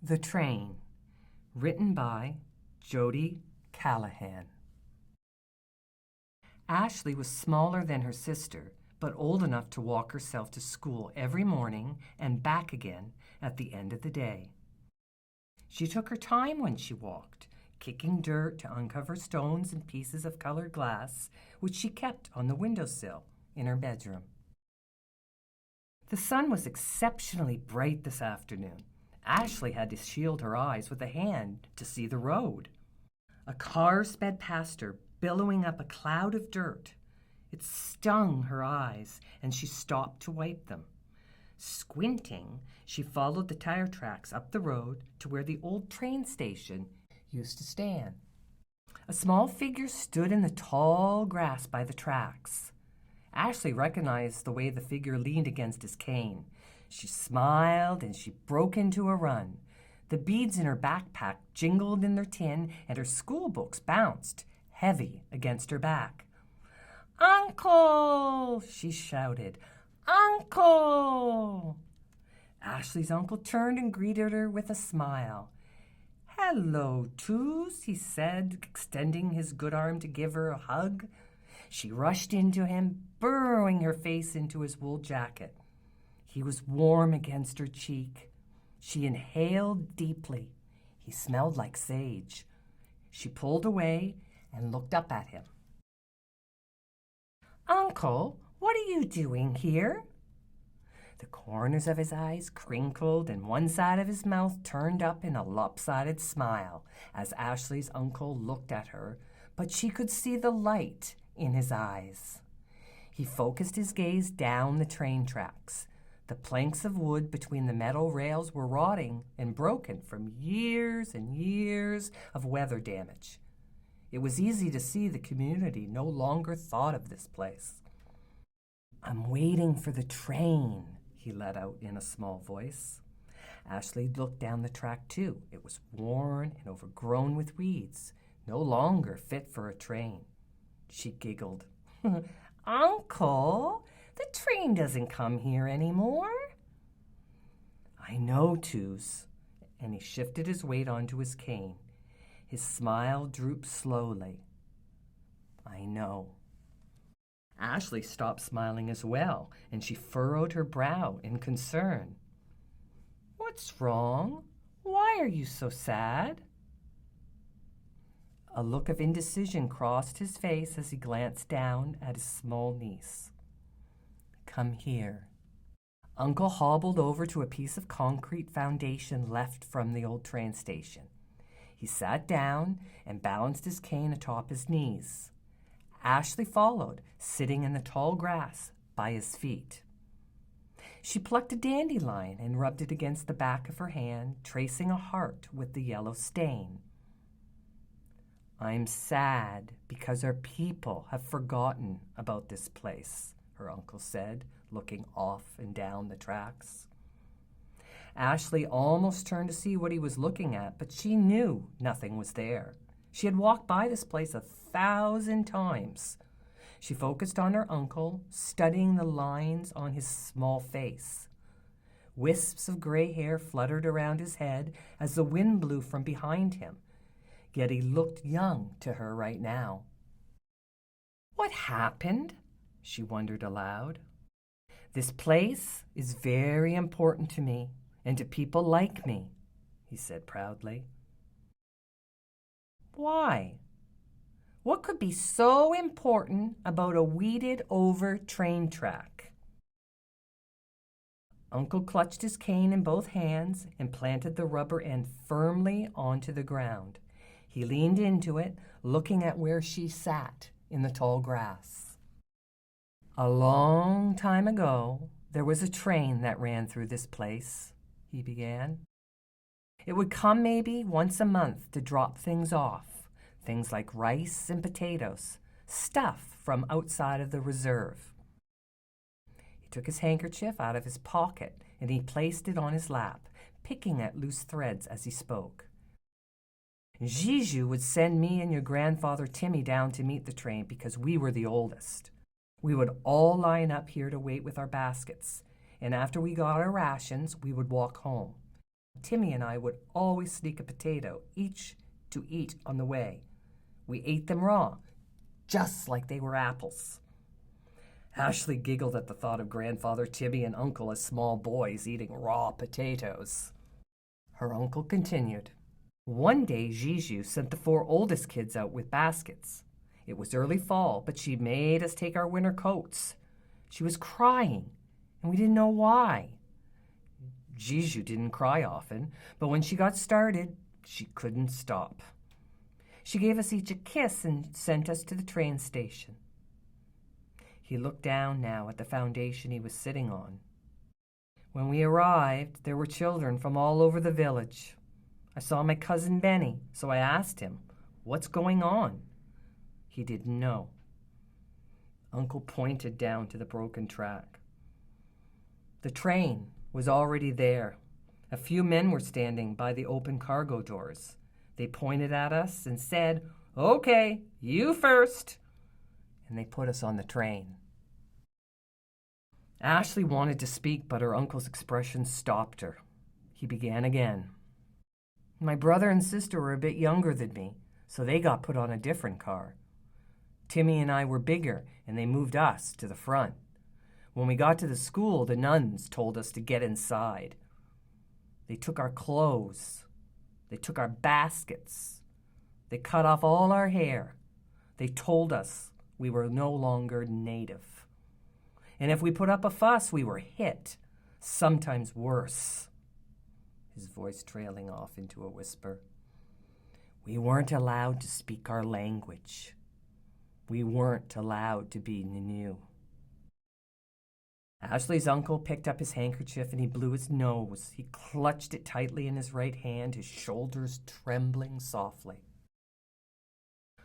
The Train, written by Jodie Callaghan. Ashley was smaller than her sister, but old enough to walk herself to school every morning and back again at the end of the day. She took her time when she walked, kicking dirt to uncover stones and pieces of colored glass, which she kept on the windowsill in her bedroom. The sun was exceptionally bright this afternoon. Ashley had to shield her eyes with a hand to see the road. A car sped past her, billowing up a cloud of dirt. It stung her eyes, and she stopped to wipe them. Squinting, she followed the tire tracks up the road to where the old train station used to stand. A small figure stood in the tall grass by the tracks. Ashley recognized the way the figure leaned against his cane. She smiled and she broke into a run. The beads in her backpack jingled in their tin and her school books bounced, heavy against her back. "Uncle!" she shouted. "Uncle!" Ashley's uncle turned and greeted her with a smile. "Hello, Toos," he said, extending his good arm to give her a hug. She rushed into him, burrowing her face into his wool jacket. He was warm against her cheek. She inhaled deeply. He smelled like sage. She pulled away and looked up at him. "Uncle, what are you doing here?" The corners of his eyes crinkled and one side of his mouth turned up in a lopsided smile as Ashley's uncle looked at her, but she could see the light in his eyes. He focused his gaze down the train tracks. The planks of wood between the metal rails were rotting and broken from years and years of weather damage. It was easy to see the community no longer thought of this place. "I'm waiting for the train," he let out in a small voice. Ashley looked down the track too. It was worn and overgrown with weeds, no longer fit for a train. She giggled. "Uncle, the train doesn't come here anymore." "I know, Toos," and he shifted his weight onto his cane. His smile drooped slowly. "I know." Ashley stopped smiling as well, and she furrowed her brow in concern. "What's wrong? Why are you so sad?" A look of indecision crossed his face as he glanced down at his small niece. "Come here." Uncle hobbled over to a piece of concrete foundation left from the old train station. He sat down and balanced his cane atop his knees. Ashley followed, sitting in the tall grass by his feet. She plucked a dandelion and rubbed it against the back of her hand, tracing a heart with the yellow stain. "I'm sad because our people have forgotten about this place," her uncle said, looking off and down the tracks. Ashley almost turned to see what he was looking at, but she knew nothing was there. She had walked by this place 1,000 times. She focused on her uncle, studying the lines on his small face. Wisps of gray hair fluttered around his head as the wind blew from behind him. Yet he looked young to her right now. "What happened?" she wondered aloud. "This place is very important to me and to people like me," he said proudly. "Why? What could be so important about a weeded-over train track?" Uncle clutched his cane in both hands and planted the rubber end firmly onto the ground. He leaned into it, looking at where she sat in the tall grass. "A long time ago, there was a train that ran through this place," he began. "It would come maybe once a month to drop things off, things like rice and potatoes, stuff from outside of the reserve." He took his handkerchief out of his pocket and he placed it on his lap, picking at loose threads as he spoke. "Jiju would send me and your grandfather Timmy down to meet the train because we were the oldest. We would all line up here to wait with our baskets, and after we got our rations, we would walk home. Timmy and I would always sneak a potato, each to eat on the way. We ate them raw, just like they were apples. Ashley giggled at the thought of Grandfather Timmy and Uncle as small boys eating raw potatoes. Her uncle continued. One day, Jiju sent the 4 oldest kids out with baskets. It was early fall, but she made us take our winter coats. She was crying, and we didn't know why. Jiju didn't cry often, but when she got started, she couldn't stop. She gave us each a kiss and sent us to the train station. He looked down now at the foundation he was sitting on. When we arrived, there were children from all over the village. I saw my cousin Benny, so I asked him, "What's going on?" He didn't know. Uncle pointed down to the broken track. The train was already there. A few men were standing by the open cargo doors. They pointed at us and said, "Okay, you first." And they put us on the train. Ashley wanted to speak, but her uncle's expression stopped her. He began again. My brother and sister were a bit younger than me, so they got put on a different car. Timmy and I were bigger, and they moved us to the front. When we got to the school, the nuns told us to get inside. They took our clothes. They took our baskets. They cut off all our hair. They told us we were no longer native. And if we put up a fuss, we were hit, sometimes worse. His voice trailing off into a whisper. We weren't allowed to speak our language. We weren't allowed to be new. Ashley's uncle picked up his handkerchief and he blew his nose. He clutched it tightly in his right hand, his shoulders trembling softly.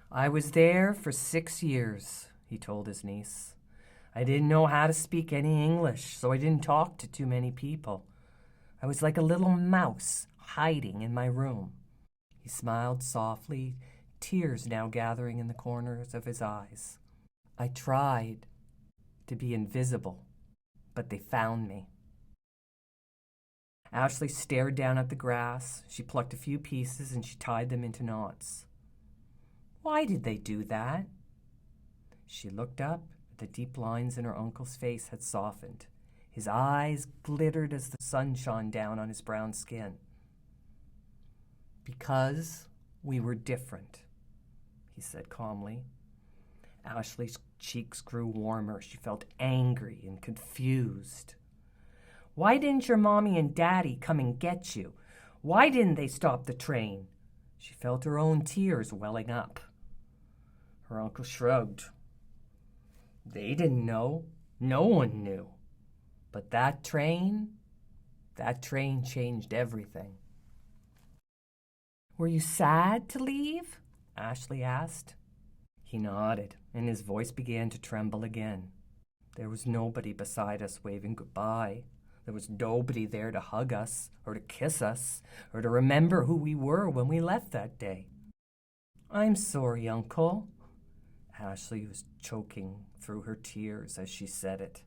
I was there for 6 years, he told his niece. I didn't know how to speak any English, so I didn't talk to too many people. I was like a little mouse hiding in my room. He smiled softly, tears now gathering in the corners of his eyes. I tried to be invisible, but they found me. Ashley stared down at the grass. She plucked a few pieces and she tied them into knots. Why did they do that? She looked up. The deep lines in her uncle's face had softened. His eyes glittered as the sun shone down on his brown skin. Because we were different, he said calmly. Ashley's cheeks grew warmer. She felt angry and confused. Why didn't your mommy and daddy come and get you? Why didn't they stop the train? She felt her own tears welling up. Her uncle shrugged. They didn't know. No one knew. But that train changed everything. Were you sad to leave? Ashley asked. He nodded, and his voice began to tremble again. There was nobody beside us waving goodbye. There was nobody there to hug us, or to kiss us, or to remember who we were when we left that day. I'm sorry, Uncle. Ashley was choking through her tears as she said it.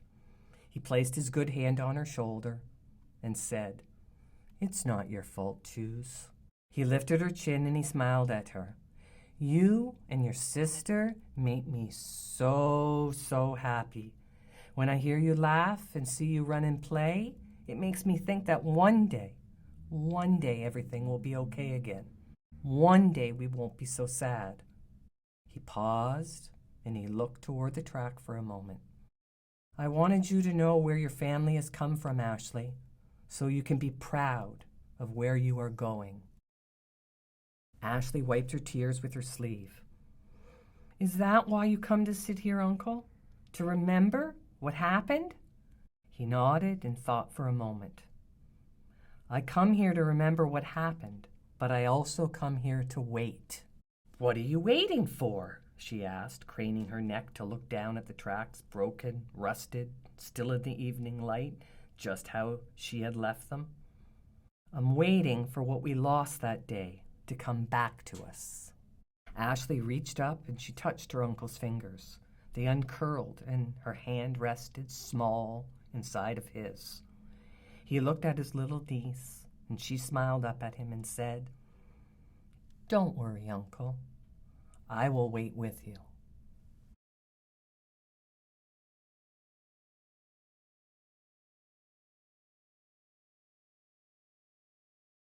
He placed his good hand on her shoulder and said, It's not your fault, Choose. He lifted her chin and he smiled at her. You and your sister make me so happy. When I hear you laugh and see you run and play, it makes me think that one day everything will be okay again. One day we won't be so sad. He paused and he looked toward the track for a moment. I wanted you to know where your family has come from, Ashley, so you can be proud of where you are going. Ashley wiped her tears with her sleeve. Is that why you come to sit here, Uncle? To remember what happened? He nodded and thought for a moment. I come here to remember what happened, but I also come here to wait. What are you waiting for? She asked, craning her neck to look down at the tracks, broken, rusted, still in the evening light, just how she had left them. I'm waiting for what we lost that day to come back to us. Ashley reached up and she touched her uncle's fingers. They uncurled and her hand rested small inside of his. He looked at his little niece and she smiled up at him and said, "Don't worry, Uncle. I will wait with you."